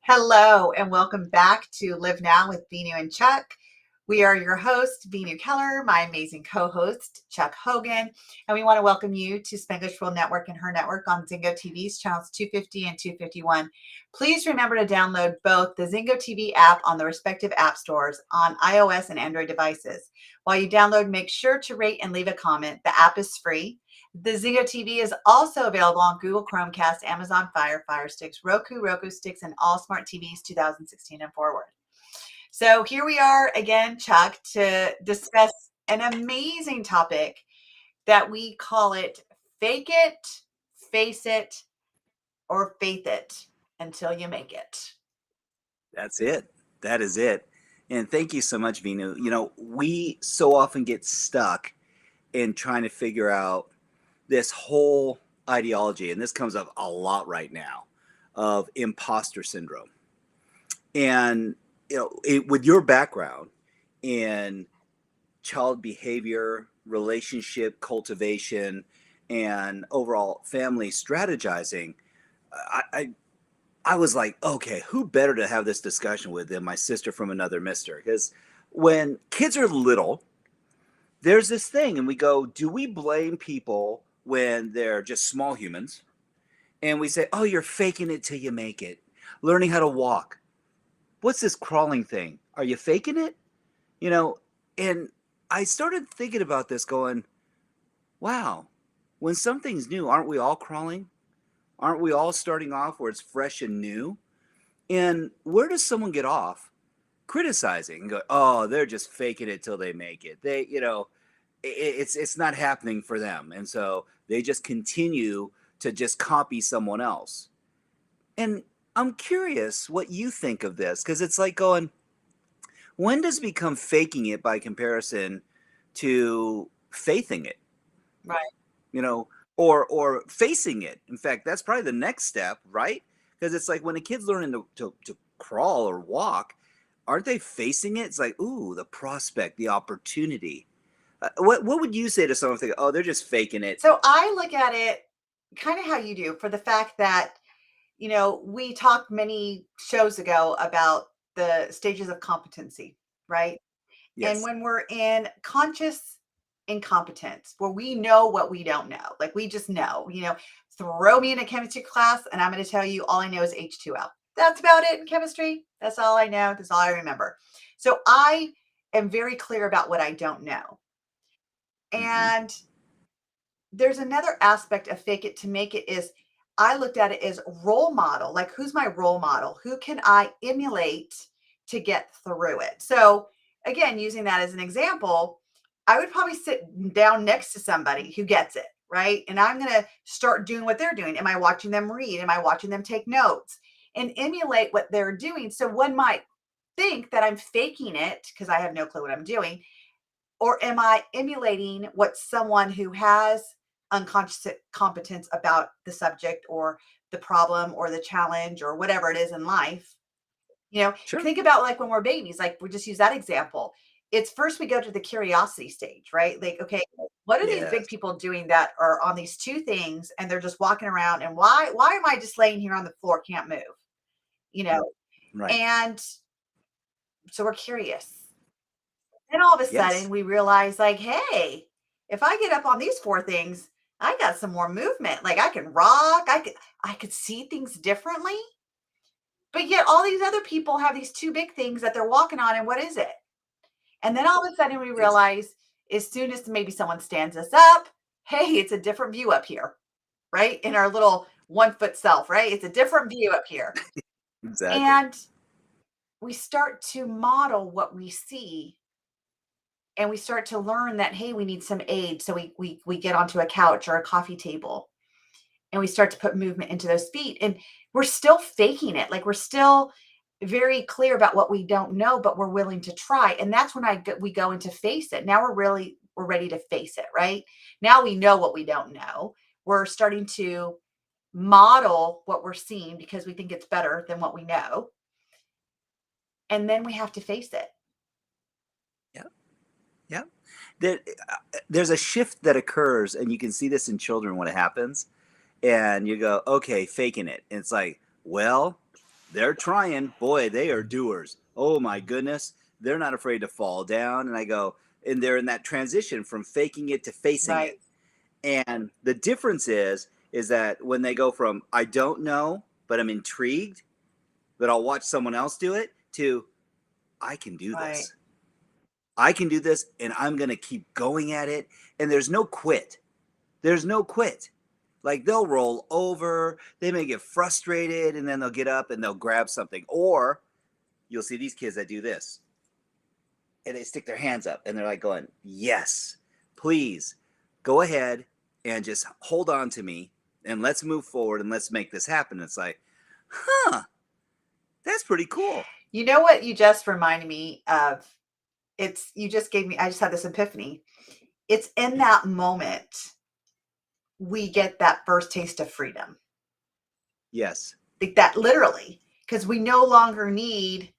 Hello, and welcome back to Live Now with Veenu and Chuck. We are your hosts, Veenu Keller, my amazing co-host, Chuck Hogan, and we want to welcome you to Spanglish World Network and her network on Zingo TV's channels 250 and 251. Please remember to download both the Zingo TV app on the respective app stores on iOS and Android devices. While you download, make sure to rate and leave a comment. The app is free. The Zingo TV is also available on Google Chromecast, Amazon Fire, Fire Sticks, Roku Sticks, and all smart TVs 2016 and forward. So here we are again, Chuck, to discuss an amazing topic that we call it fake it, face it, or faith it until you make it. That's it. That is it. And thank you so much, Veenu. We so often get stuck in trying to figure out this whole ideology, and this comes up a lot right now, of imposter syndrome. And with your background in child behavior, relationship cultivation, and overall family strategizing, I was like, okay, who better to have this discussion with than my sister from another mister? Because when kids are little, there's this thing, and we go, do we blame people when they're just small humans? And we say, oh, you're faking it till you make it. Learning how to walk. What's this crawling thing? Are you faking it? And I started thinking about this going, wow, when something's new, aren't we all crawling? Aren't we all starting off where it's fresh and new? And where does someone get off criticizing and go, oh, they're just faking it till they make it? It's not happening for them. And so they just continue to just copy someone else. And I'm curious what you think of this, because it's like going, when does it become faking it by comparison to faithing it? Right. Or facing it. In fact, that's probably the next step, right? Because it's like when a kid's learning to crawl or walk, aren't they facing it? It's like, ooh, the prospect, the opportunity. What would you say to someone thinking, oh, they're just faking it? So I look at it kind of how you do, for the fact that, we talked many shows ago about the stages of competency, right? And Yes. when we're in conscious incompetence, where we know what we don't know, like we just know, throw me in a chemistry class and I'm going to tell you all I know is H2O. That's about it in chemistry. That's all I know. That's all I remember. So I am very clear about what I don't know. Mm-hmm. And there's another aspect of fake it to make it is I looked at it as role model. Like, who's my role model? Who can I emulate to get through it? So again, using that as an example, I would probably sit down next to somebody who gets it, right? And I'm going to start doing what they're doing. Am I watching them read? Am I watching them take notes and emulate what they're doing? So one might think that I'm faking it because I have no clue what I'm doing. Or am I emulating what someone who has unconscious competence about the subject or the problem or the challenge or whatever it is in life? Sure. Think about like when we're babies, like we just use that example. It's first we go to the curiosity stage, right? Like, okay, what are these Yes. big people doing that are on these two things and they're just walking around, and why am I just laying here on the floor, can't move? You know, Right. and so we're curious. Then all of a Yes. sudden we realize, like, hey, if I get up on these four things, I got some more movement. Like I can rock, I could see things differently. But yet all these other people have these two big things that they're walking on, and what is it? And then all of a sudden we Ex- realize, as soon as maybe someone stands us up, hey, it's a different view up here, right? In our little 1 foot self, right? It's a different view up here. exactly. And we start to model what we see, and we start to learn that, hey, we need some aid. So we get onto a couch or a coffee table, and we start to put movement into those feet, and we're still faking it. Like, we're still very clear about what we don't know, but we're willing to try. And that's when we go into face it. Now we're ready to face it, right? Now we know what we don't know. We're starting to model what we're seeing because we think it's better than what we know, and then we have to face it. Yeah. Yeah. there, there's a shift that occurs, and you can see this in children when it happens. And you go, okay, faking it. And it's like, well, they're trying. Boy, they are doers. Oh my goodness. They're not afraid to fall down. And I go, and they're in that transition from faking it to facing Right. it. And the difference is that when they go from I don't know, but I'm intrigued, but I'll watch someone else do it, to I can do Right. this. I can do this, and I'm going to keep going at it. And there's no quit. There's no quit. Like they'll roll over, they may get frustrated, and then they'll get up and they'll grab something. Or you'll see these kids that do this, and they stick their hands up and they're like going, yes, please go ahead and just hold on to me and let's move forward and let's make this happen. It's like, huh, that's pretty cool. You know what you just reminded me of? You just gave me, I just had this epiphany. It's in that moment we get that first taste of freedom. Yes. Like that literally, because we no longer need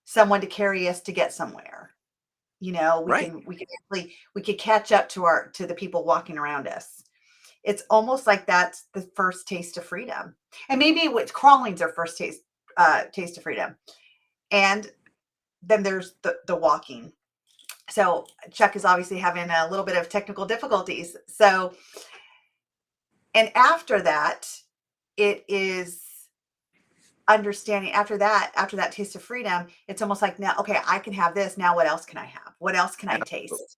someone to carry us to get somewhere. You know, Right. we could catch up to the people walking around us. It's almost like that's the first taste of freedom. And maybe with crawling's our first taste of freedom. And then there's the walking. So Chuck is obviously having a little bit of technical difficulties. So, and after that, it is understanding after that taste of freedom, it's almost like now, okay, I can have this. Now what else can I have? What else can I Absolutely. taste?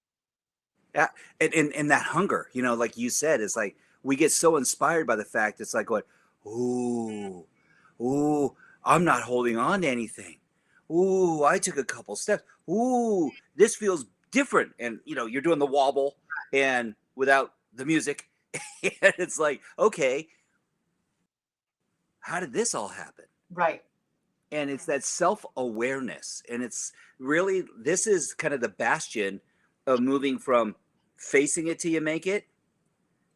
Yeah. And that hunger, like you said, it's like we get so inspired by the fact it's like what, ooh, ooh, I'm not holding on to anything. Ooh, I took a couple steps. Ooh, this feels different. And you're doing the wobble and without the music. And it's like, okay, how did this all happen? Right. And it's that self-awareness. And it's really, this is kind of the bastion of moving from facing it till you make it,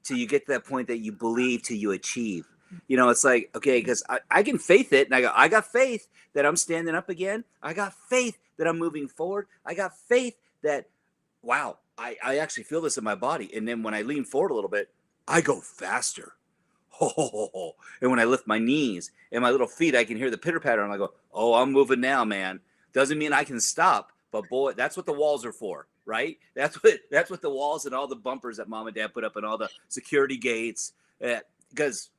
till you get to that point that you believe till you achieve. It's like, okay, because I can faith it. And I got faith that I'm standing up again. I got faith that I'm moving forward. I got faith that, wow, I actually feel this in my body. And then when I lean forward a little bit, I go faster. Ho, ho, ho, ho. And when I lift my knees and my little feet, I can hear the pitter patter. And I go, oh, I'm moving now, man. Doesn't mean I can stop, but boy, that's what the walls are for, right? That's what the walls and all the bumpers that mom and dad put up and all the security gates, because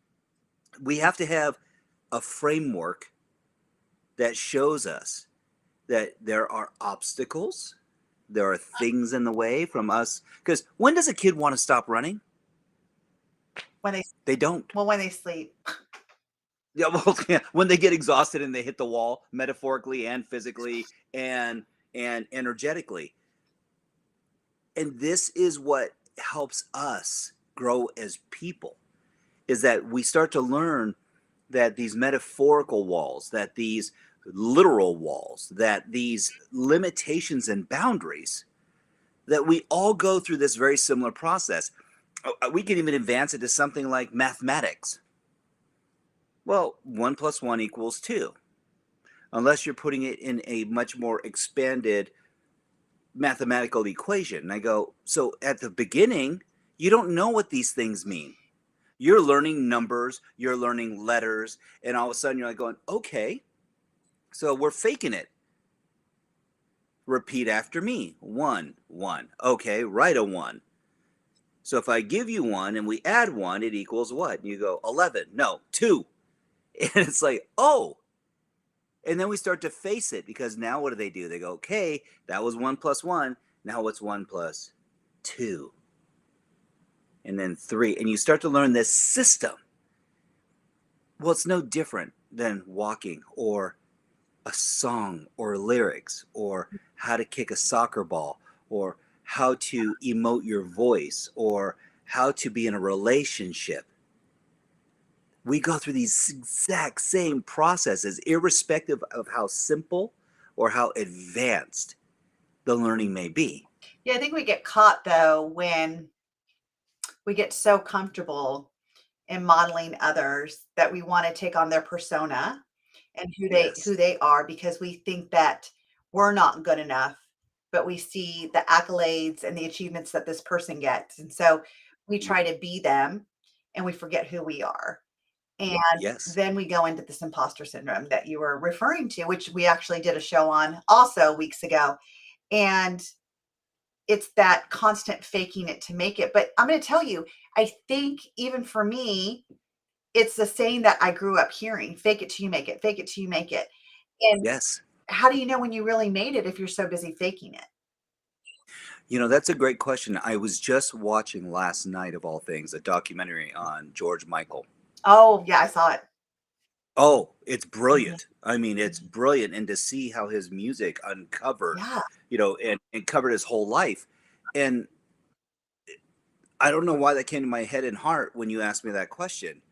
we have to have a framework that shows us that there are obstacles, there are things in the way from us. Because when does a kid want to stop running? When they They don't. when they sleep. Yeah, well, yeah, when they get exhausted and they hit the wall, metaphorically and physically and energetically. And this is what helps us grow as people, is that we start to learn that these metaphorical walls, that these literal walls, that these limitations and boundaries, that we all go through this very similar process. We can even advance it to something like mathematics. Well, 1 + 1 = 2, unless you're putting it in a much more expanded mathematical equation. And I go, so at the beginning, you don't know what these things mean. You're learning numbers, you're learning letters, and all of a sudden you're like going, okay, so we're faking it. Repeat after me. 1, 1. Okay, write a 1. So if I give you 1 and we add 1, it equals what? And you go, 11. No, 2. And it's like, oh. And then we start to face it, because now what do? They go, okay, that was 1 + 1. Now what's 1 + 2? And then 3. And you start to learn this system. Well, it's no different than walking or a song or lyrics or how to kick a soccer ball or how to emote your voice or how to be in a relationship. We go through these exact same processes, irrespective of how simple or how advanced the learning may be. Yeah, I think we get caught though when we get so comfortable in modeling others that we want to take on their persona and Yes. who they are because we think that we're not good enough but we see the accolades and the achievements that this person gets. And so we try to be them and we forget who we are. And Yes. then we go into this imposter syndrome that you were referring to, which we actually did a show on also weeks ago. And it's that constant faking it to make it. But I'm going to tell you, I think even for me, it's the saying that I grew up hearing, fake it till you make it, fake it till you make it. And Yes. how do you know when you really made it if you're so busy faking it? That's a great question. I was just watching last night, of all things, a documentary on George Michael. Oh, yeah, I saw it. Oh, it's Mhm. brilliant. I mean, it's Mhm. brilliant. And to see how his music uncovered, Yeah. and covered his whole life. And I don't know why that came to my head and heart when you asked me that question,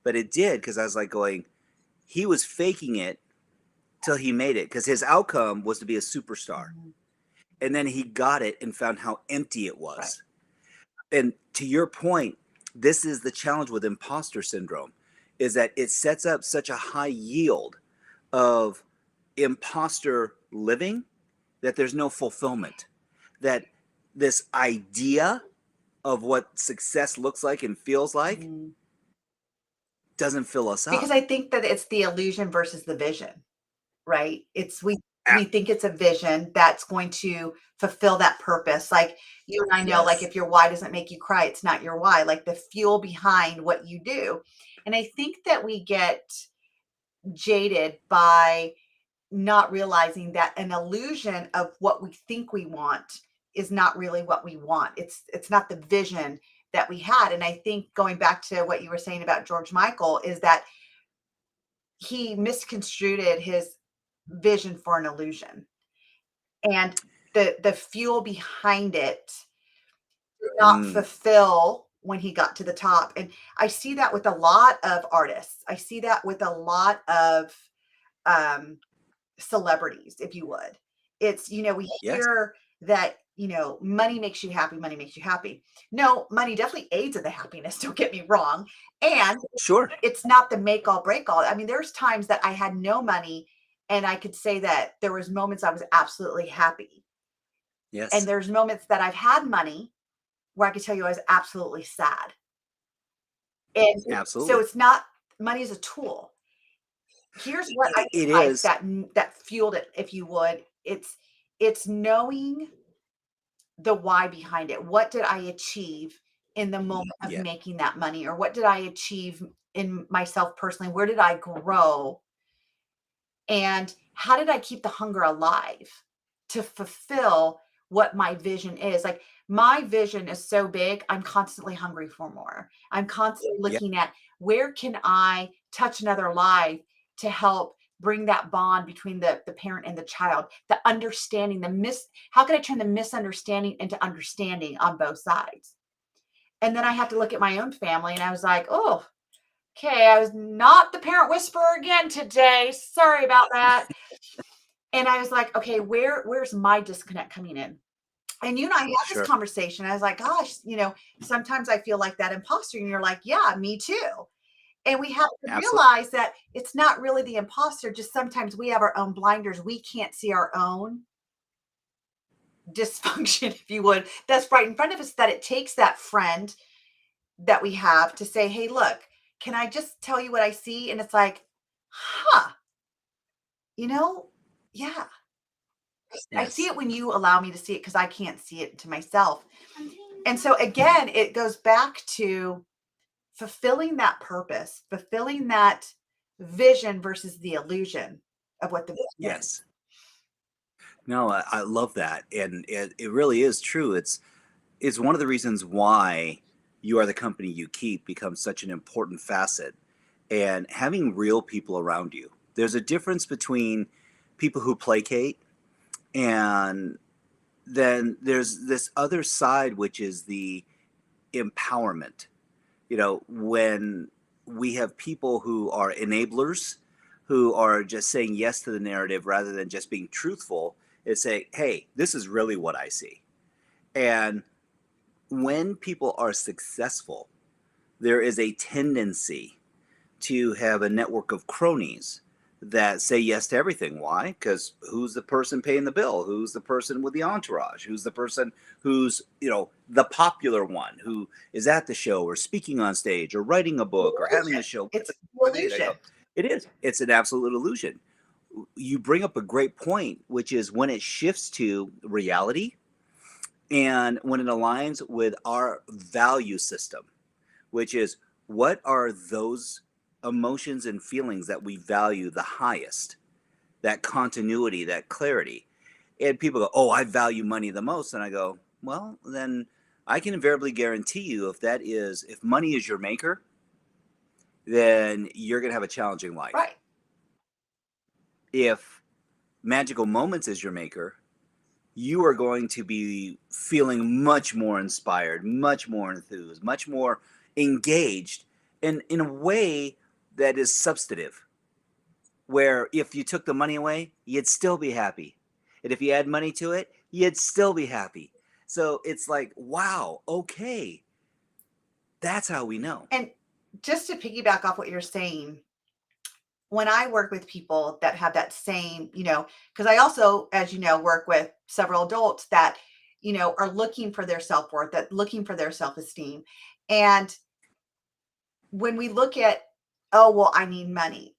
but it did, because I was like going, he was faking it till he made it, because his outcome was to be a superstar. Mhm. And then he got it and found how empty it Right. was. And to your point, this is the challenge with imposter syndrome, is that it sets up such a high yield of imposter living that there's no fulfillment. That this idea of what success looks like and feels like Mhm. doesn't fill us Because up. I think that it's the illusion versus the vision, right? It's we Ah, think it's a vision that's going to fulfill that purpose. Like you and I know, like yes. if your why doesn't make you cry, it's not your why, like the fuel behind what you do. And I think that we get jaded by not realizing that an illusion of what we think we want is not really what we want. It's not the vision that we had. And I think going back to what you were saying about George Michael is that he misconstrued his vision for an illusion. And the fuel behind it did not Mm, fulfill when he got to the top. And I see that with a lot of artists. I see that with a lot of um celebrities, if you would. It's, we yes. hear that, money makes you happy, money makes you happy. No, money definitely aids in the happiness, don't get me wrong. And Sure. it's not the make all break all. I mean, there's times that I had no money and I could say that there was moments I was absolutely happy. And Yes. there's moments that I've had money where I could tell you I was absolutely sad. And so Absolutely. it's not money is a tool. Here's what I It like is. that fueled it, if you would. It's knowing the why behind it. What did I achieve in the moment of Yeah. making that money? Or what did I achieve in myself personally? Where did I grow? And how did I keep the hunger alive to fulfill what my vision is? Like my vision is so big, I'm constantly hungry for more. I'm constantly Yeah. looking at where can I touch another life to help bring that bond between the parent and the child, the understanding, how can I turn the misunderstanding into understanding on both sides? And then I have to look at my own family and I was like, oh, okay, I was not the parent whisperer again today. Sorry about that. And I was like, okay, where's my disconnect coming in? And you and I had this Sure. conversation. I was like, gosh, sometimes I feel like that imposter. And you're like, yeah, me too. And we have to Absolutely. realize that it's not really the imposter, just sometimes we have our own blinders. We can't see our own dysfunction, if you would, that's right in front of us, that it takes that friend that we have to say, hey, look, can I just tell you what I see? And it's like, huh, you know, yeah, I see Yes. it when you allow me to see it because I can't see it to myself. And so again, it goes back to fulfilling that purpose, fulfilling that vision versus the illusion of what the vision is. Yes. No, I love that, and it really is true. It's one of the reasons why you are the company you keep becomes such an important facet, and having real people around you. There's a difference between people who placate, and then there's this other side, which is the empowerment. When we have people who are enablers, who are just saying yes to the narrative rather than just being truthful, and say, hey, this is really what I see. And when people are successful, there is a tendency to have a network of cronies that say yes to everything. Why? Because who's the person paying the bill? Who's the person with the entourage? Who's the person who's, the popular one who is at the show or speaking on stage or writing a book or having a Illusion. show? It's Where they illusion. go. It is. It's an absolute illusion. You bring up a great point, which is when it shifts to reality and when it aligns with our value system, which is what are those emotions and feelings that we value the highest, that continuity, that clarity. And people go, oh, I value money the most. And I go, well, then I can invariably guarantee you if money is your maker, then you're going to have a challenging life. Right. If magical moments is your maker, you are going to be feeling much more inspired, much more enthused, much more engaged, and in a way that is substantive, where if you took the money away, you'd still be happy. And if you add money to it, you'd still be happy. So it's like, wow, okay, that's how we know. And just to piggyback off what you're saying, when I work with people that have that same, because I also, as you know, work with several adults that, are looking for their self-worth, that looking for their self-esteem. And when we look at, oh, well, I need money.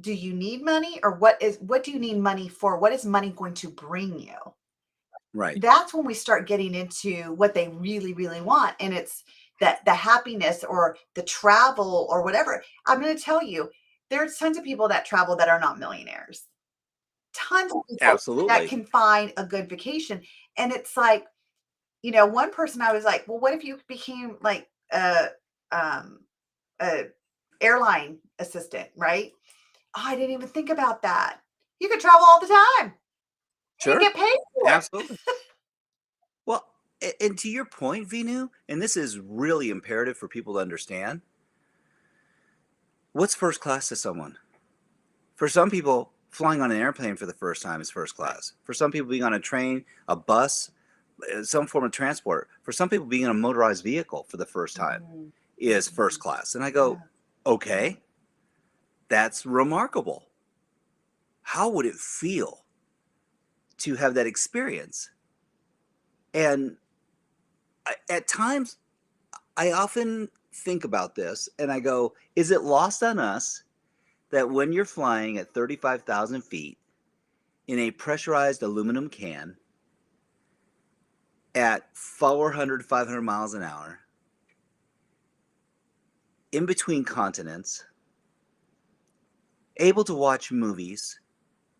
Do you need money, or what do you need money for? What is money going to bring you? Right. That's when we start getting into what they really, really want. And it's that the happiness or the travel or whatever. I'm going to tell you, there's tons of people that travel that are not millionaires. Tons of people that Absolutely. can find a good vacation. And it's like, one person I was like, well, what if you became like um, a airline assistant, right? Oh, I didn't even think about that. You could travel all the time and Sure. get paid for it. Absolutely. Well, and to your point, Vinu, and this is really imperative for people to understand, what's first class to someone? For some people, flying on an airplane for the first time is first Right. class. For some people, being on a train, a bus, some form of transport. For some people, being in a motorized vehicle for the first time Mm, is first class. And I yeah. go, okay, that's remarkable. How would it feel to have that experience? And at times, I often think about this and I go, is it lost on us that when you're flying at 35,000 feet in a pressurized aluminum can at 400, 500 miles an hour, in between continents, able to watch movies,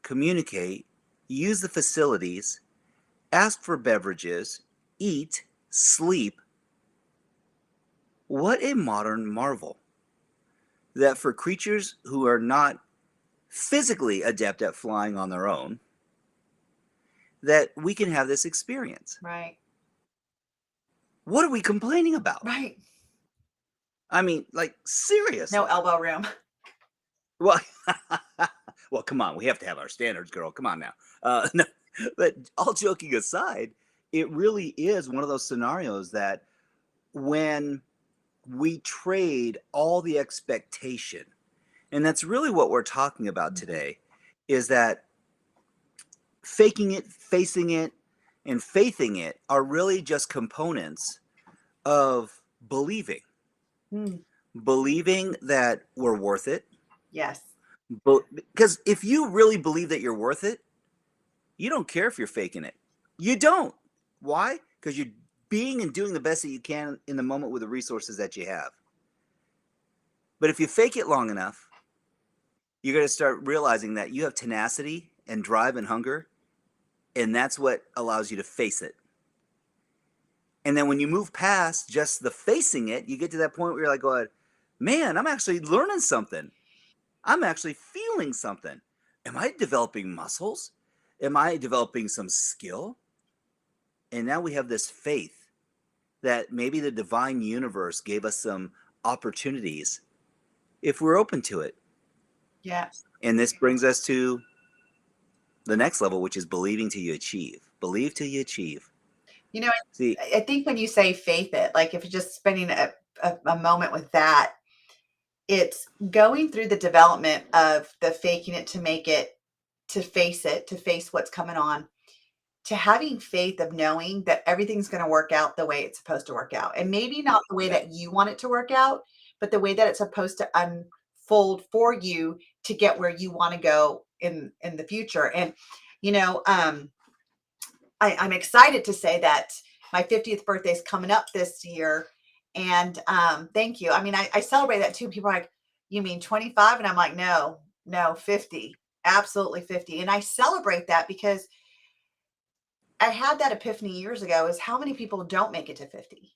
communicate, use the facilities, ask for beverages, eat, sleep? What a modern marvel that for creatures who are not physically adept at flying on their own, that we can have this experience. Right. What are we complaining about? Right. I mean, like, No seriously. elbow room. Well, well, come on. We have to have our standards, girl. Come on now. No, but all joking aside, it really is one of those scenarios that when we trade all the expectation, and that's really what we're talking about Mhm. today, is that faking it, facing it, and faithing it are really just components of believing. Mm, Believing that we're worth it. yes. Because if you really believe that you're worth it, you don't care if you're faking it. You don't. Why? Because you're being and doing the best that you can in the moment with the resources that you have. But if you fake it long enough, you're going to start realizing that you have tenacity and drive and hunger, and that's what allows you to face it. And then when you move past just the facing it, you get to that point where you're like, going, man, I'm actually learning something. I'm actually feeling something. Am I developing muscles? Am I developing some skill? And now we have this faith that maybe the divine universe gave us some opportunities if we're open to it. Yes. And this brings us to the next level, which is believing till you achieve. Believe till you achieve. You know, See, I think when you say faith it, like if you're just spending a moment with that, it's going through the development of the faking it to make it, to face what's coming on, to having faith of knowing that everything's going to work out the way it's supposed to work out. And maybe not the way Yeah. that you want it to work out, but the way that it's supposed to unfold for you to get where you want to go in the future. And you know, I'm excited to say that my 50th birthday is coming up this year. And thank you. I mean, I celebrate that too. People are like, you mean 25? And I'm like, no, no, 50, absolutely 50. And I celebrate that because I had that epiphany years ago is how many people don't make it to 50.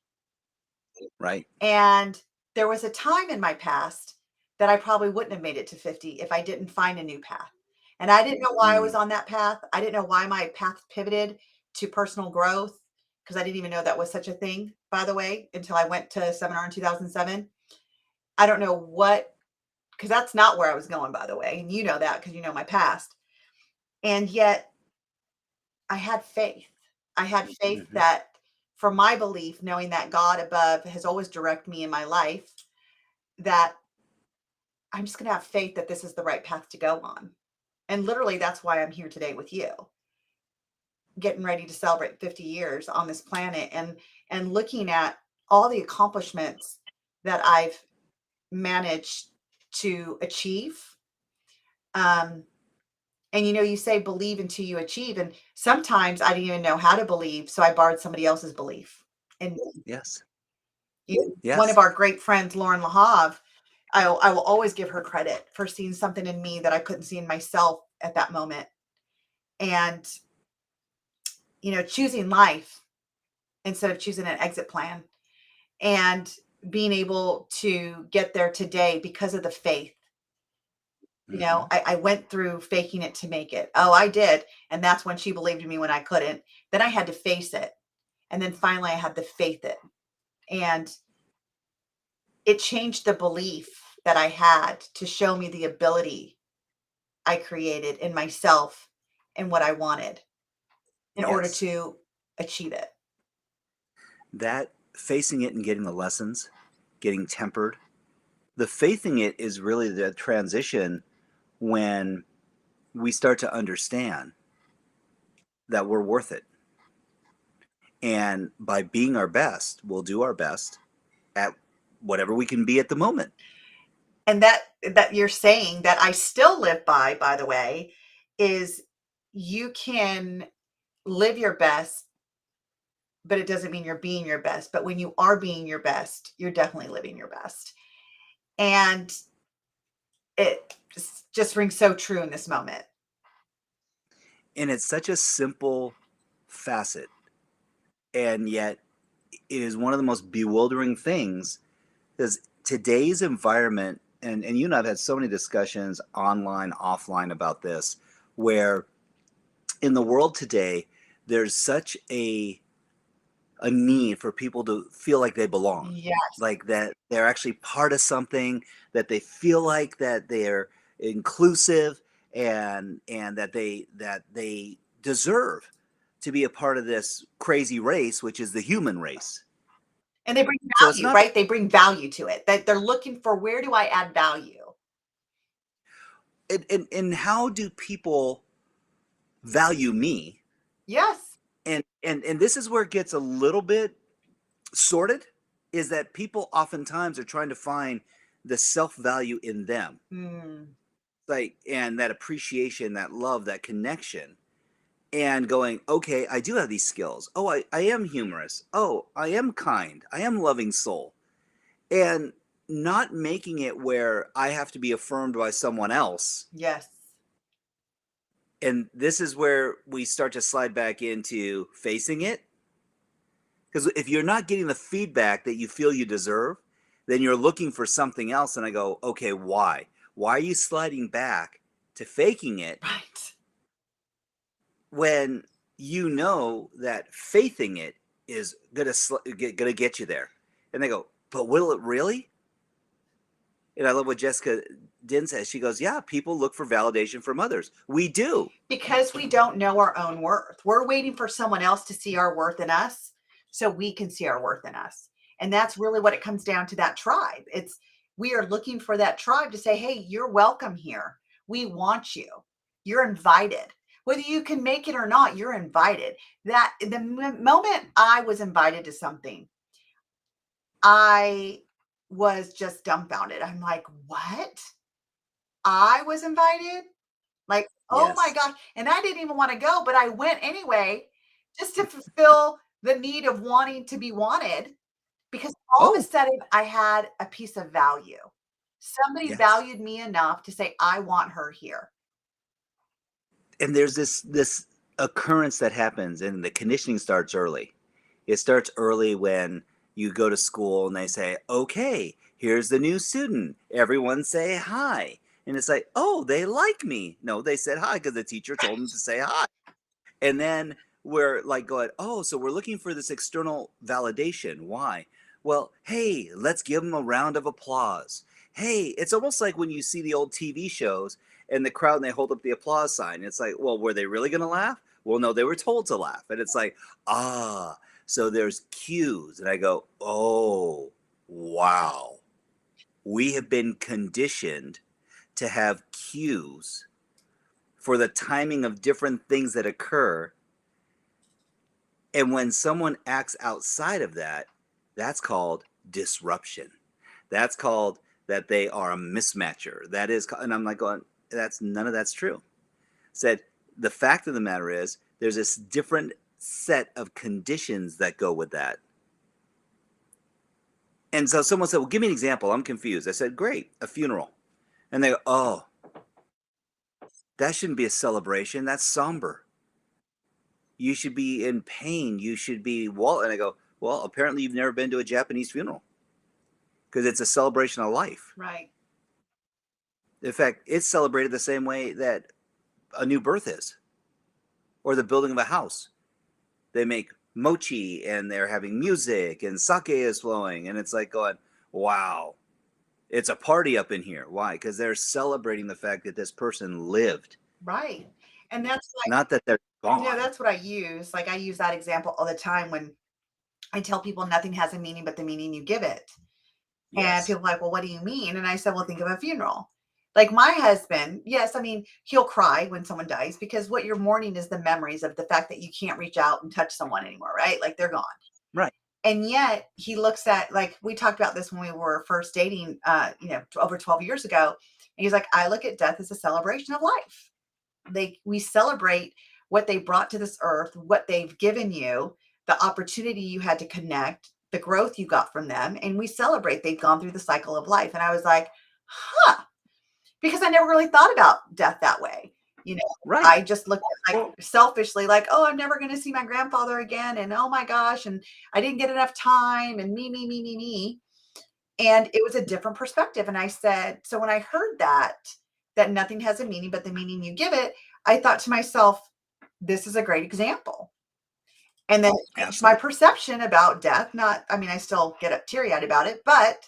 Right. And there was a time in my past that I probably wouldn't have made it to 50 if I didn't find a new path. And I didn't know why I was Mm. on that path. I didn't know why my path pivoted to personal growth because I didn't even know that was such a thing, by the way, until I went to seminar in 2007. I don't know what, because that's not where I was going, by the way. And you know that because you know my past. And yet I had faith. I had faith Hmm. that for my belief, knowing that God above has always directed me in my life, that I'm just going to have faith that this is the right path to go on. And literally, that's why I'm here today with you, getting ready to celebrate 50 years on this planet and looking at all the accomplishments that I've managed to achieve. Um, and you know, you say believe until you achieve. And sometimes I didn't even know how to believe. So I borrowed somebody else's belief. And Yes. one of Yes. our great friends, Lauren Lahav, I will always give her credit for seeing something in me that I couldn't see in myself at that moment. And, you know, choosing life instead of choosing an exit plan and being able to get there today because of the faith. You know, Hmm. I went through faking it to make it. Oh, I did. And that's when she believed in me when I couldn't. Then I had to face it. And then finally I had to faith it. And it changed the belief that I had to show me the ability I created in myself and what I wanted in order Yes. to achieve it. That facing it and getting the lessons, getting tempered. The faithing it is really the transition when we start to understand that we're worth it. And by being our best, we'll do our best at whatever we can be at the moment. And that you're saying that I still live by the way, is you can live your best, but it doesn't mean you're being your best. But when you are being your best, you're definitely living your best. And it just rings so true in this moment. And it's such a simple facet. And yet, it is one of the most bewildering things because today's environment, and you and I have had so many discussions online, offline about this, where in the world today, there's such a need for people to feel like they belong, Yes. like that they're actually part of something, that they feel like that they're inclusive, and that they deserve to be a part of this crazy race, which is the human race. And they bring So it's value, not right? They bring value to it. That they're looking for, where do I add value? and how do people value me? Yes. And this is where it gets a little bit sorted, is that people oftentimes are trying to find the self-value in them, Mm. like, and that appreciation, that love, that connection, and going, okay, I do have these skills. Oh, I am humorous. Oh, I am kind. I am loving soul. And not making it where I have to be affirmed by someone else. Yes. And this is where we start to slide back into facing it. Because if you're not getting the feedback that you feel you deserve, then you're looking for something else. And I go, okay, why? Why are you sliding back to faking it Right. when you know that faithing it is gonna get you there? And they go, but will it really? And I love what Jessica Din says. She goes, yeah, people look for validation from others. We do. Because we don't know our own worth. We're waiting for someone else to see our worth in us so we can see our worth in us. And that's really what it comes down to, that tribe. we are looking for that tribe to say, hey, you're welcome here. We want you. You're invited. Whether you can make it or not, you're invited. That the moment I was invited to something, I was just dumbfounded. I'm like, what? I was invited? Like, oh my Yes. gosh. And I didn't even want to go, but I went anyway just to fulfill the need of wanting to be wanted because all of a Oh, sudden I had a piece of value. Somebody yes. valued me enough to say, I want her here. And there's this occurrence that happens, and the conditioning starts early. It starts early when you go to school and they say, "Okay, here's the new student. Everyone say hi." And it's like, "Oh, they like me." No, they said hi because the teacher told them to say hi. And then we're like going, oh, so we're looking for this external validation. Why? Well, hey, let's give them a round of applause. Hey, it's almost like when you see the old TV shows and the crowd and they hold up the applause sign. It's like, well, were they really going to laugh? Well, no, they were told to laugh. And it's like, ah, so there's cues. And I go, oh, wow. We have been conditioned to have cues for the timing of different things that occur. And when someone acts outside of that, that's called disruption. That's called that they are a mismatcher. That is, and I'm like going, that's none of that's true. Said the fact of the matter is, there's this different set of conditions that go with that. And so someone said, well, give me an example. I'm confused. I said, great, a funeral. And they go, oh, that shouldn't be a celebration. That's somber. You should be in pain. You should be, well, and I go, well, apparently you've never been to a Japanese funeral because it's a celebration of life. Right. In fact, it's celebrated the same way that a new birth is or the building of a house. They make mochi and they're having music and sake is flowing. And it's like going, wow, it's a party up in here. Why? Because they're celebrating the fact that this person lived, Right. And that's like, not that they're gone. that's what I use. Like I use that example all the time when I tell people nothing has a meaning but the meaning you give it. And Yes. people are like, well, what do you mean? And I said, well, think of a funeral. Like my husband, yes, I mean, he'll cry when someone dies because what you're mourning is the memories of the fact that you can't reach out and touch someone anymore, right? Like they're gone. Right. And yet he looks at, like, we talked about this when we were first dating, over 12 years ago. And he's like, I look at death as a celebration of life. We celebrate what they brought to this earth, what they've given you, the opportunity you had to connect, the growth you got from them, and we celebrate they've gone through the cycle of life. And I was like, huh, because I never really thought about death that way. You know, Right. I just looked at like Well, selfishly, like, oh, I'm never going to see my grandfather again, and oh my gosh, and I didn't get enough time, and me. And it was a different perspective. And I said, so when I heard that nothing has a meaning but the meaning you give it, I thought to myself, this is a great example. And then it changed my absolutely. perception about death. Not, I mean, I still get up teary eyed about it, but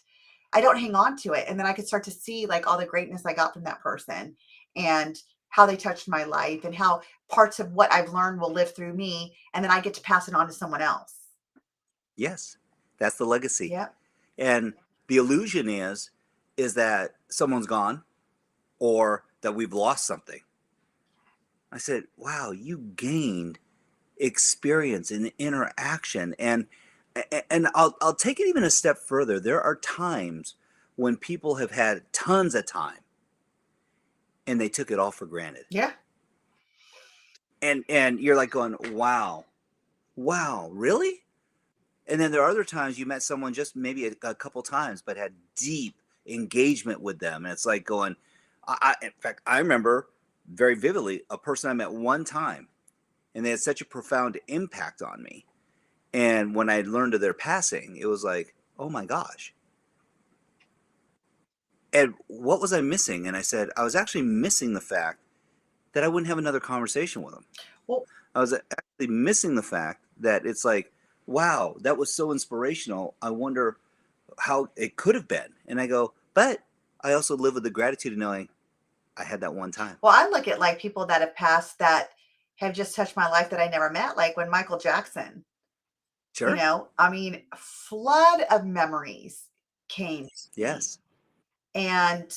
I don't hang on to it. And then I could start to see like all the greatness I got from that person and how they touched my life and how parts of what I've learned will live through me. And then I get to pass it on to someone else. Yes. That's the legacy. Yep. And the illusion is that someone's gone or that we've lost something. I said, wow, you gained experience and interaction. And I'll take it even a step further. There are times when people have had tons of time and they took it all for granted. Yeah. And you're like going, wow, wow, really? And then there are other times you met someone just maybe a couple times, but had deep engagement with them. And it's like going, in fact, I remember very vividly a person I met one time, and they had such a profound impact on me. And when I learned of their passing, it was like, oh my gosh. And what was I missing? And I said, I was actually missing the fact that I wouldn't have another conversation with them. Well, I was actually missing the fact that it's like, wow, that was so inspirational. I wonder how it could have been. And I go, but I also live with the gratitude of knowing I had that one time. well, I look at like people that have passed that have just touched my life that I never met, like when Michael Jackson, Sure. I mean, flood of memories came to me. Yes. And,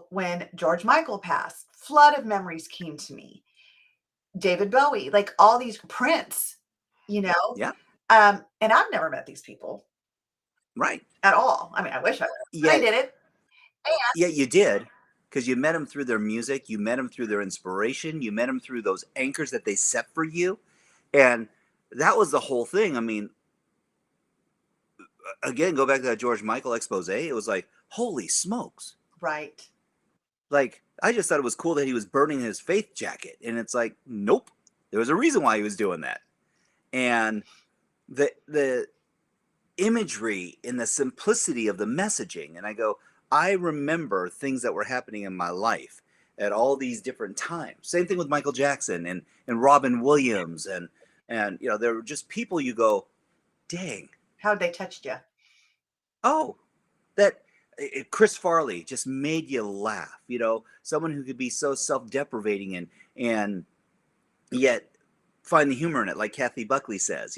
when George Michael passed, flood of memories came to me. David Bowie, like all these Prince, you know, Yeah. and I've never met these people Right. at all. I mean, I wish I would, but I Yet, didn't. And yet you did, because you met them through their music. You met them through their inspiration. You met them through those anchors that they set for you. And that was the whole thing. I mean, again, go back to that George Michael expose. It was like, holy smokes. right. Like, I just thought it was cool that he was burning his faith jacket. And it's like, nope. There was a reason why he was doing that. And the imagery and the simplicity of the messaging. And I go, I remember things that were happening in my life at all these different times. Same thing with Michael Jackson and Robin Williams and there were just people you go, dang, How'd they touched you? oh, that Chris Farley just made you laugh. Someone who could be so self-deprecating and yet find the humor in it, like Kathy Buckley says,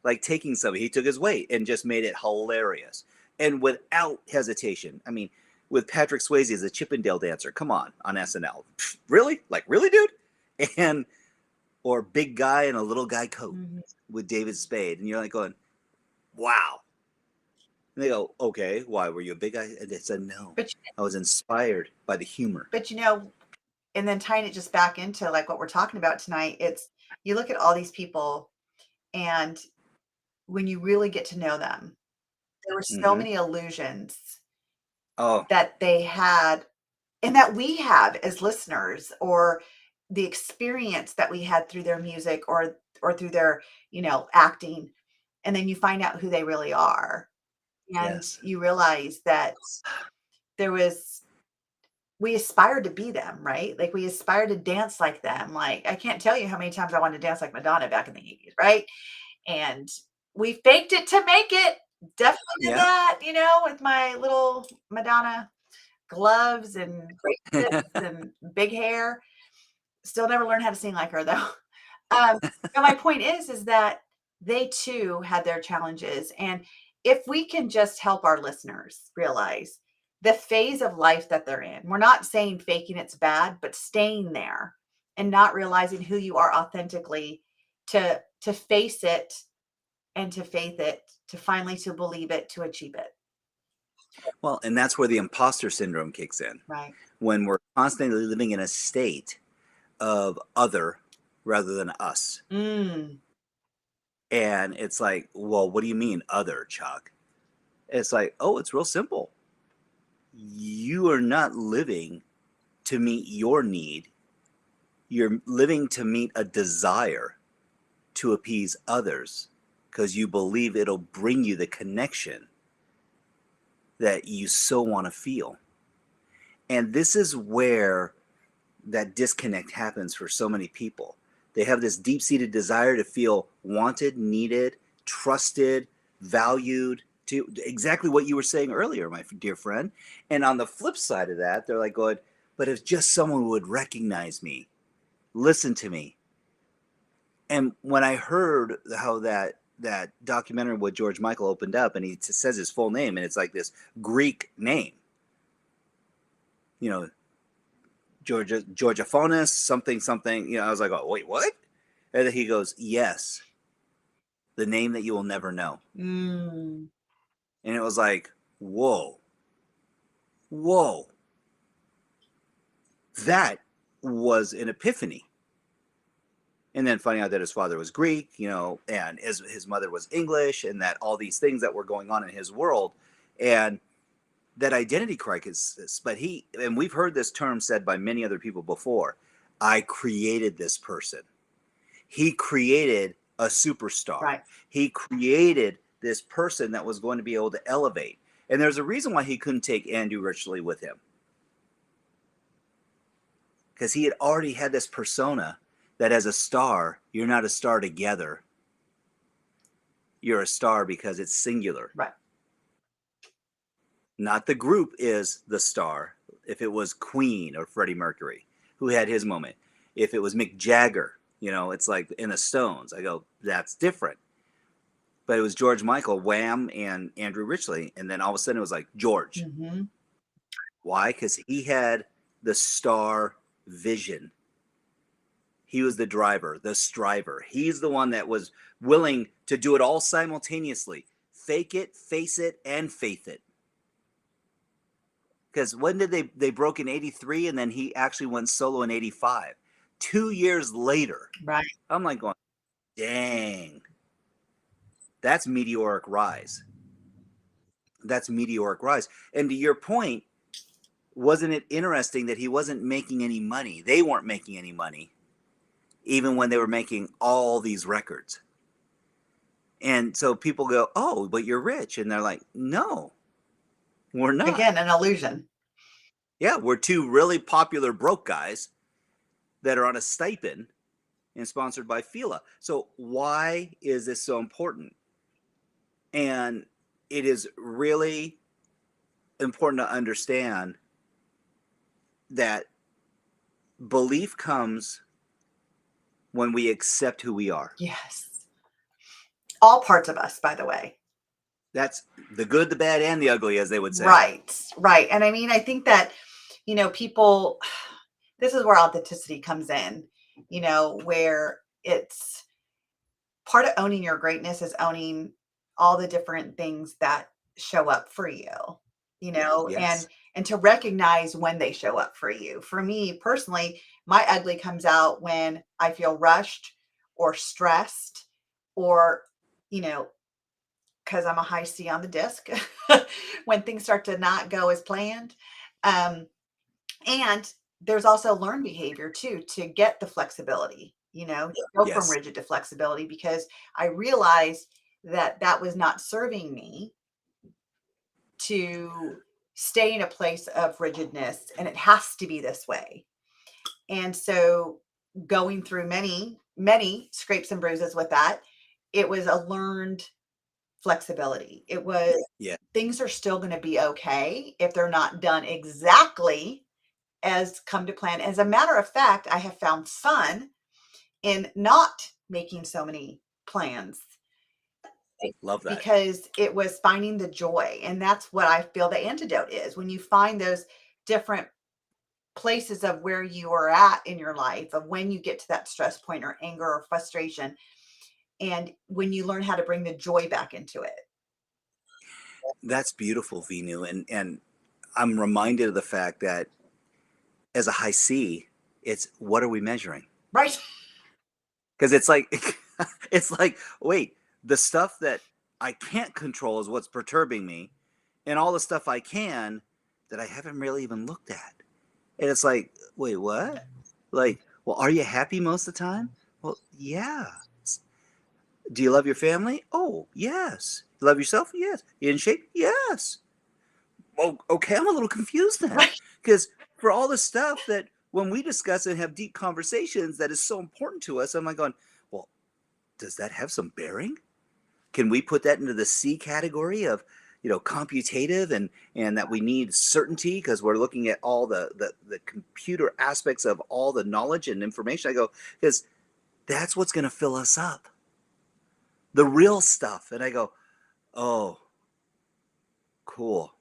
like taking somebody, he took his weight and just made it hilarious. And without hesitation. I mean, with Patrick Swayze as a Chippendale dancer, come on SNL. Pfft, really? Like, really, dude? And, or big guy in a little guy coat with David Spade. And you're like going, wow. And they go, okay, why? Were you a big guy? And they said, no. But I was inspired by the humor. but and then tying it just back into like what we're talking about tonight, it's you look at all these people, and when you really get to know them, there were so Mm-hmm. many illusions Oh, that they had and that we have as listeners, or the experience that we had through their music or through their, acting, and then you find out who they really are, and yes. you realize that there was we aspired to be them, right? Like, we aspired to dance like them. Like, I can't tell you how many times I wanted to dance like Madonna back in the 80s, right? And we faked it to make it. Definitely did Yeah. that, with my little Madonna gloves and bracelets and big hair. Still never learned how to sing like her though. Um, but my point is that they too had their challenges. And if we can just help our listeners realize the phase of life that they're in, we're not saying faking it's bad, but staying there and not realizing who you are authentically, to face it and to faith it, to finally to believe it, to achieve it. Well, and that's where the imposter syndrome kicks in. Right. When we're constantly living in a state of other rather than us. Mm, And it's like, well, what do you mean other, Chuck? It's like, oh, it's real simple. You are not living to meet your need. You're living to meet a desire to appease others because you believe it'll bring you the connection that you so want to feel. And this is where that disconnect happens for so many people. They have this deep-seated desire to feel wanted, needed, trusted, valued, to exactly what you were saying earlier, my dear friend. And on the flip side of that, they're like going, but if just someone would recognize me, listen to me. And when I heard how that documentary with George Michael opened up and he says his full name and it's like this Greek name, you know, Georgia Phonis, something, something. I was like, oh, wait, what? And then he goes, yes, the name that you will never know. mm, And it was like, whoa, whoa. That was an epiphany. And then finding out that his father was Greek, and his mother was English, and that all these things that were going on in his world, and that identity crisis. But and we've heard this term said by many other people before, I created this person. He created a superstar. right. He created this person that was going to be able to elevate. And there's a reason why he couldn't take Andrew Ridgeley with him. Because he had already had this persona that as a star, you're not a star together. You're a star because it's singular. Right. Not the group is the star. If it was Queen or Freddie Mercury, who had his moment. If it was Mick Jagger, it's like in the Stones. I go, that's different. But it was George Michael, Wham, and Andrew Ridgeley. And then all of a sudden it was like George. Mm-hmm. Why? Because he had the star vision. He was the driver, the striver. He's the one that was willing to do it all simultaneously. Fake it, face it, and faith it. Because when did they broke in 83 and then he actually went solo in 85? 2 years later. Right. I'm like going, dang. That's meteoric rise. That's meteoric rise. And to your point, wasn't it interesting that he wasn't making any money? They weren't making any money, even when they were making all these records. And so people go, oh, but you're rich. And they're like, no, we're not. Again, an illusion. Yeah, we're two really popular broke guys that are on a stipend and sponsored by Fila. So why is this so important? And it is really important to understand that belief comes when we accept who we are. Yes. All parts of us, by the way. That's the good, the bad, and the ugly, as they would say. Right. Right. And I mean, I think that, people, this is where authenticity comes in, where it's part of owning your greatness is owning all the different things that show up for you, Yes. and to recognize when they show up for you. For me personally, my ugly comes out when I feel rushed or stressed or, because I'm a high C on the disc, when things start to not go as planned. And there's also learned behavior too, to get the flexibility, to go from Yes. rigid to flexibility, because I realized that that was not serving me to stay in a place of rigidness, and it has to be this way. And so going through many, many scrapes and bruises with that, it was a learned flexibility. It was, Yeah. things are still going to be okay if they're not done exactly as come to plan. As a matter of fact, I have found fun in not making so many plans Love that. because it was finding the joy. And that's what I feel the antidote is, when you find those different places of where you are at in your life, of when you get to that stress point or anger or frustration, and when you learn how to bring the joy back into it. That's beautiful, Venu. And I'm reminded of the fact that as a high C, it's what are we measuring? Right. Because it's like it's like, wait, the stuff that I can't control is what's perturbing me, and all the stuff I can that I haven't really even looked at. And it's like, wait, what? Like, well, are you happy most of the time? Well, yeah. Do you love your family? Oh, yes. You love yourself? Yes. You in shape? Yes. Well, okay, I'm a little confused then. Right. Because for all the stuff that when we discuss and have deep conversations that is so important to us, I'm like going, well, does that have some bearing? Can we put that into the C category of, computative and that we need certainty because we're looking at all the computer aspects of all the knowledge and information? I go, because that's what's going to fill us up. The real stuff. And I go, oh, cool.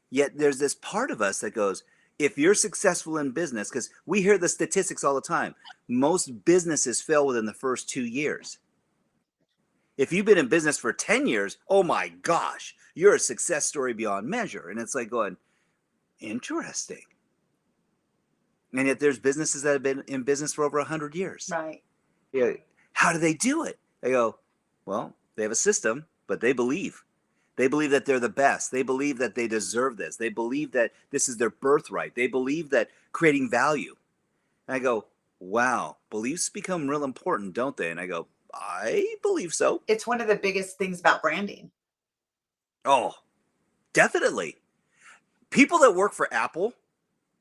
Yet there's this part of us that goes, if you're successful in business, because we hear the statistics all the time, most businesses fail within the first 2 years. If you've been in business for 10 years, oh my gosh, you're a success story beyond measure. And it's like going, interesting. And yet there's businesses that have been in business for over 100 years. Right. Yeah. How do they do it? They go, well, they have a system, but they believe. They believe that they're the best. They believe that they deserve this. They believe that this is their birthright. They believe that creating value. And I go, wow, beliefs become real important, don't they? And I go, I believe so. It's one of the biggest things about branding. Oh, definitely. People that work for Apple,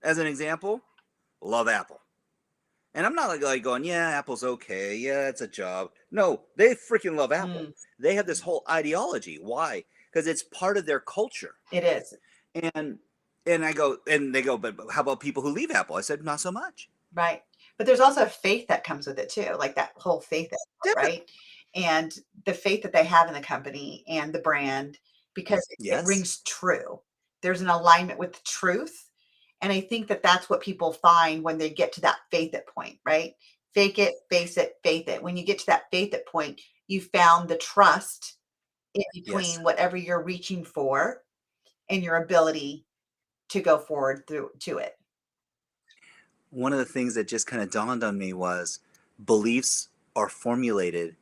as an example, love Apple. And I'm not like going, yeah, Apple's okay. Yeah, it's a job. No, they freaking love Apple. They have this whole ideology. Why? Because it's part of their culture. It is. And I go, and they go, but how about people who leave Apple? I said, not so much. Right. But there's also faith that comes with it too, like that whole faith, Definitely. right? And the faith that they have in the company and the brand, because it Yes. rings true. there's an alignment with the truth. And I think that that's what people find when they get to that faith it point, right? Fake it, face it, faith it. When you get to that faith it point, you found the trust in Yes. between whatever you're reaching for and your ability to go forward through to it. One of the things that just kind of dawned on me was beliefs are formulated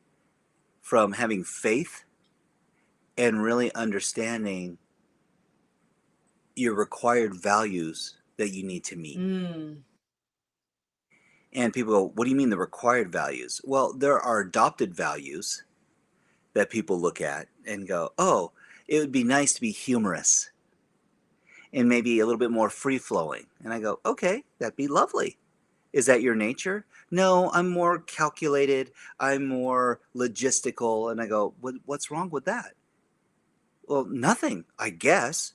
from having faith and really understanding your required values that you need to meet. Mm, And people go, what do you mean the required values? Well, there are adopted values that people look at and go, oh, it would be nice to be humorous and maybe a little bit more free flowing. And I go, okay, that'd be lovely. Is that your nature? No, I'm more calculated. I'm more logistical. And I go, what's wrong with that? Well, nothing, I guess.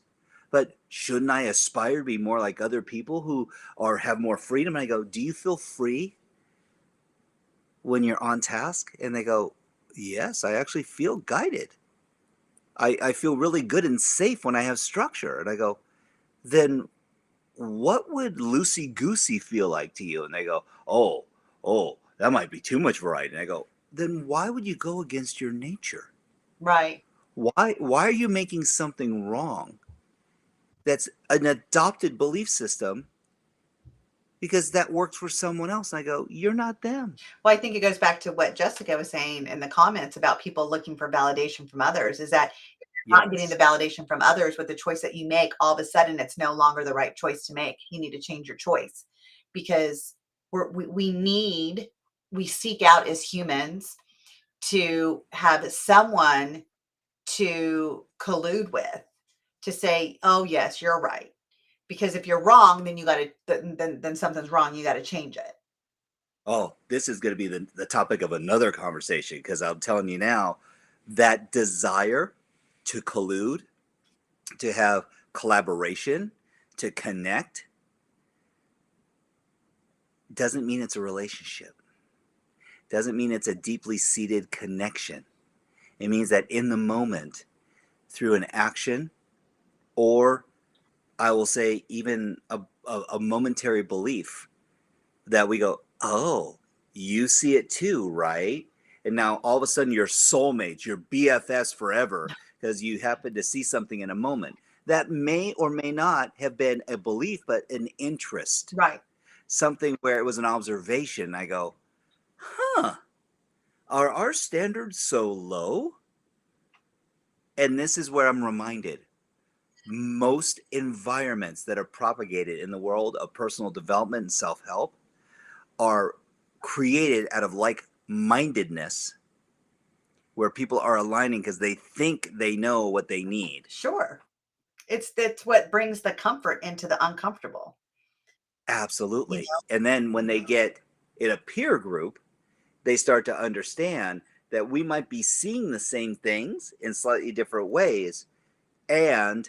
But shouldn't I aspire to be more like other people who have more freedom? And I go, do you feel free when you're on task? And they go, yes, I actually feel guided. I feel really good and safe when I have structure. And I go, then what would loosey goosey feel like to you? And they go, oh, that might be too much variety. And I go, then why would you go against your nature? right. Why are you making something wrong that's an adopted belief system because that works for someone else? And I go, you're not them. Well, I think it goes back to what Jessica was saying in the comments about people looking for validation from others, is that if you're not getting the Yes. validation from others with the choice that you make, all of a sudden it's no longer the right choice to make. You need to change your choice because we seek out as humans to have someone to collude with to say, oh, yes, you're right. Because if you're wrong, then you got to, then something's wrong. You got to change it. Oh, this is going to be the topic of another conversation because I'm telling you now, that desire to collude, to have collaboration, to connect, doesn't mean it's a relationship. Doesn't mean it's a deeply seated connection. It means that in the moment, through an action, or I will say even a momentary belief, that we go, oh, you see it too, right? And now all of a sudden you're soulmates, you're BFS forever because you happen to see something in a moment. That may or may not have been a belief, but an interest, Right. something where it was an observation. I go, huh, are our standards so low? And this is where I'm reminded most environments that are propagated in the world of personal development and self help are created out of like mindedness where people are aligning because they think they know what they need. Sure. That's what brings the comfort into the uncomfortable. You Absolutely. know, And then when they get in a peer group, they start to understand that we might be seeing the same things in slightly different ways. And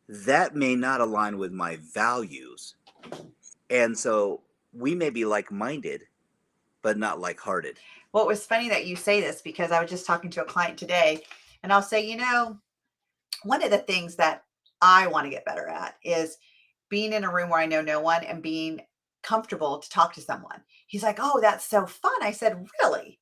that may not align with my values. And so we may be like minded, but not like hearted. well, it was funny that you say this because I was just talking to a client today, and I'll say, one of the things that I want to get better at is being in a room where I know no one and being comfortable to talk to someone. He's like, "Oh, that's so fun." I said, "Really?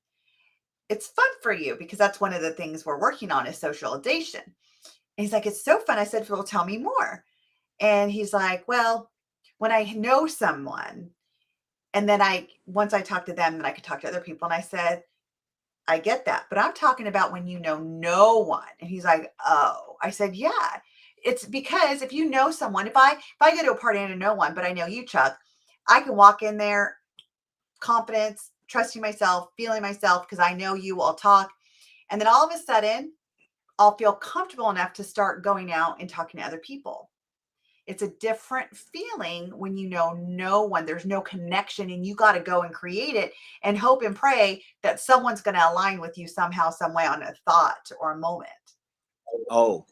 It's fun for you because that's one of the things we're working on is socialization." And he's like, "It's so fun." I said, "Well, tell me more." And he's like, "Well, when I know someone, and then once I talk to them, then I could talk to other people." And I said, "I get that, but I'm talking about when you know no one." And he's like, "Oh." I said, "Yeah. It's because if you know someone, if I go to a party and I know no one, but I know you, Chuck, I can walk in there, confidence, trusting myself, feeling myself because I know you, I'll talk. And then all of a sudden, I'll feel comfortable enough to start going out and talking to other people. It's a different feeling when you know no one, there's no connection, and you got to go and create it and hope and pray that someone's going to align with you somehow, some way on a thought or a moment. Oh,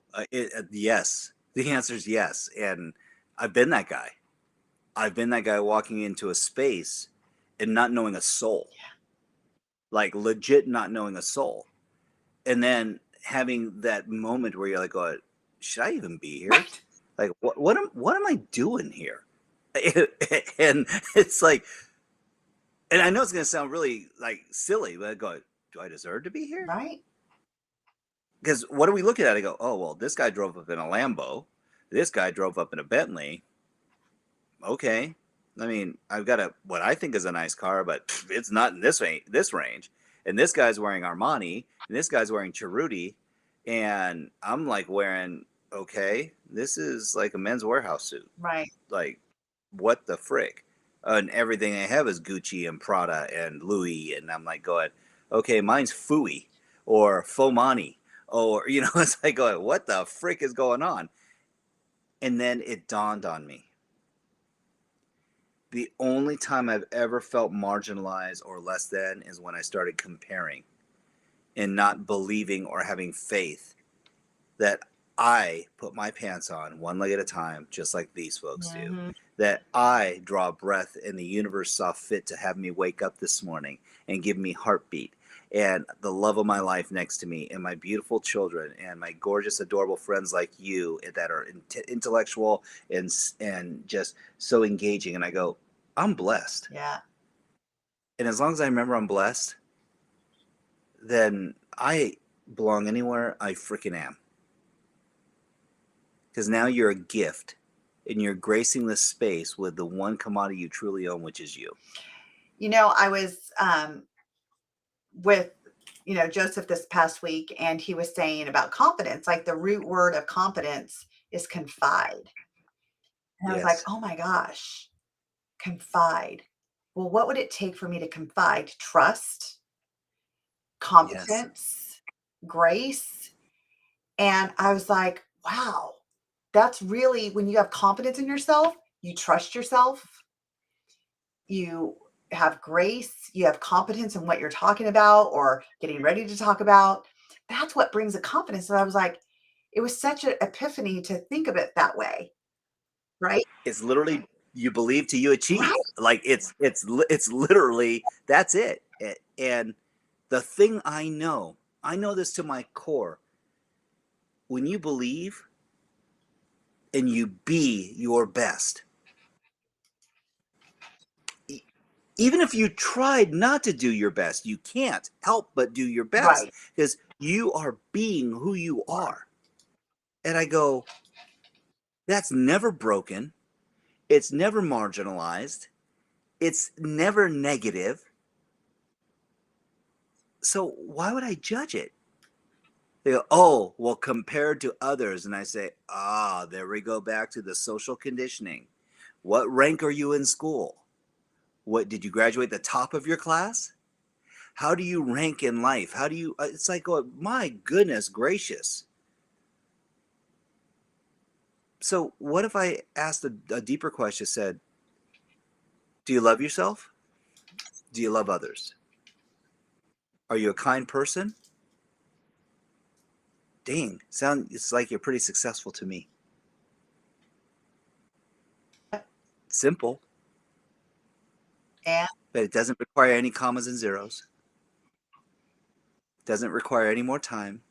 yes. The answer is yes. And I've been that guy. I've been that guy walking into a space and not knowing a soul, like legit not knowing a soul. And then having that moment where you're like, oh, should I even be here? Right. Like, what am I doing here? And it's like, and I know it's going to sound really like silly, but I go, do I deserve to be here? Right. Because what are we looking at? I go, oh, well, this guy drove up in a Lambo. This guy drove up in a Bentley. Okay. I mean, I've got what I think is a nice car, but it's not in this range. And this guy's wearing Armani, and this guy's wearing Cerruti, and I'm like wearing, okay, this is like a Men's Warehouse suit. Right. Like, what the frick? And everything I have is Gucci and Prada and Louis, and I'm like going, okay, mine's Fui or Fomani, or it's like going, what the frick is going on? And then it dawned on me. The only time I've ever felt marginalized or less than is when I started comparing and not believing or having faith that I put my pants on one leg at a time, just like these folks do. Mm-hmm. That I draw breath and the universe saw fit to have me wake up this morning and give me heartbeat and the love of my life next to me and my beautiful children and my gorgeous, adorable friends like you that are intellectual and just so engaging. And I go, I'm blessed. Yeah. And as long as I remember I'm blessed, then I belong anywhere I freaking am. Because now you're a gift and you're gracing the space with the one commodity you truly own, which is you. I was with Joseph this past week, and he was saying about confidence, like the root word of confidence is confide. And I was like, Yes. oh my gosh, confide. Well, what would it take for me to confide? Trust, Yes. competence, grace. And I was like, wow, that's really when you have confidence in yourself, you trust yourself, you have grace, you have competence in what you're talking about or getting ready to talk about. That's what brings the confidence. And I was like, it was such an epiphany to think of it that way. Right. It's literally you believe till you Right. achieve. Like it's literally that's it. And the thing I know this to my core. When you believe and you be your best, even if you tried not to do your best, you can't help but do your best Right. because you are being who you are. And I go, that's never broken. It's never marginalized. It's never negative. So why would I judge it? They go, oh, well, compared to others. And I say, there we go back to the social conditioning. What rank are you in school? What did you graduate the top of your class? How do you rank in life? How do you, it's like, oh, my goodness gracious. So what if I asked a deeper question, said, do you love yourself? Do you love others? Are you a kind person? Dang, it's like you're pretty successful to me. Simple, And but it doesn't require any commas and zeros. It doesn't require any more time.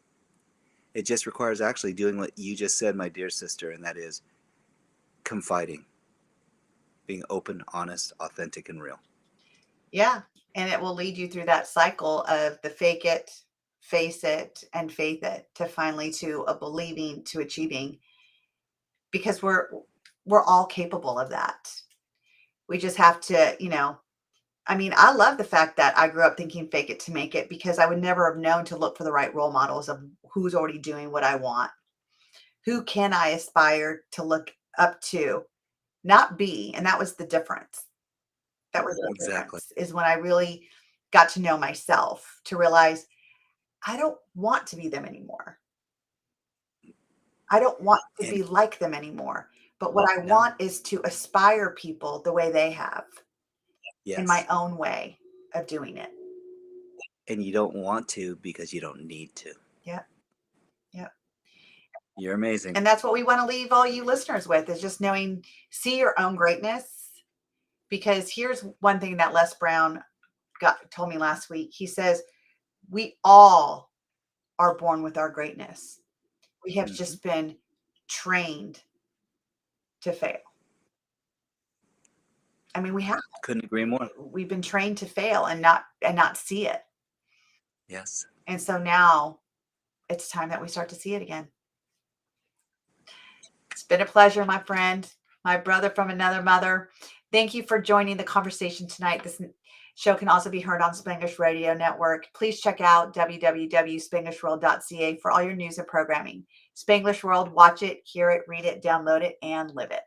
It just requires actually doing what you just said, my dear sister, and that is confiding, being open, honest, authentic, and real. yeah, and it will lead you through that cycle of the fake it, face it, and faith it to finally to a believing to achieving, because we're all capable of that. We just have to, I mean, I love the fact that I grew up thinking fake it to make it because I would never have known to look for the right role models of who's already doing what I want. Who can I aspire to look up to, not be? And that was the difference. That was the Exactly. difference is when I really got to know myself to realize I don't want to be them anymore. I don't want to And be like them anymore. But what I no, want is to aspire people the way they have in my yes. own way of doing it. And you don't want to because you don't need to. Yeah. Yeah. You're amazing. And that's what we want to leave all you listeners with is just knowing, see your own greatness. Because here's one thing that Les Brown told me last week. He says, we all are born with our greatness. We have Mm-hmm. just been trained to fail. I mean, we have. Couldn't agree more. We've been trained to fail and not see it. Yes. And so now it's time that we start to see it again. It's been a pleasure, my friend, my brother from another mother. Thank you for joining the conversation tonight. This show can also be heard on Spanglish Radio Network. Please check out www.spanglishworld.ca for all your news and programming. Spanglish World, watch it, hear it, read it, download it, and live it.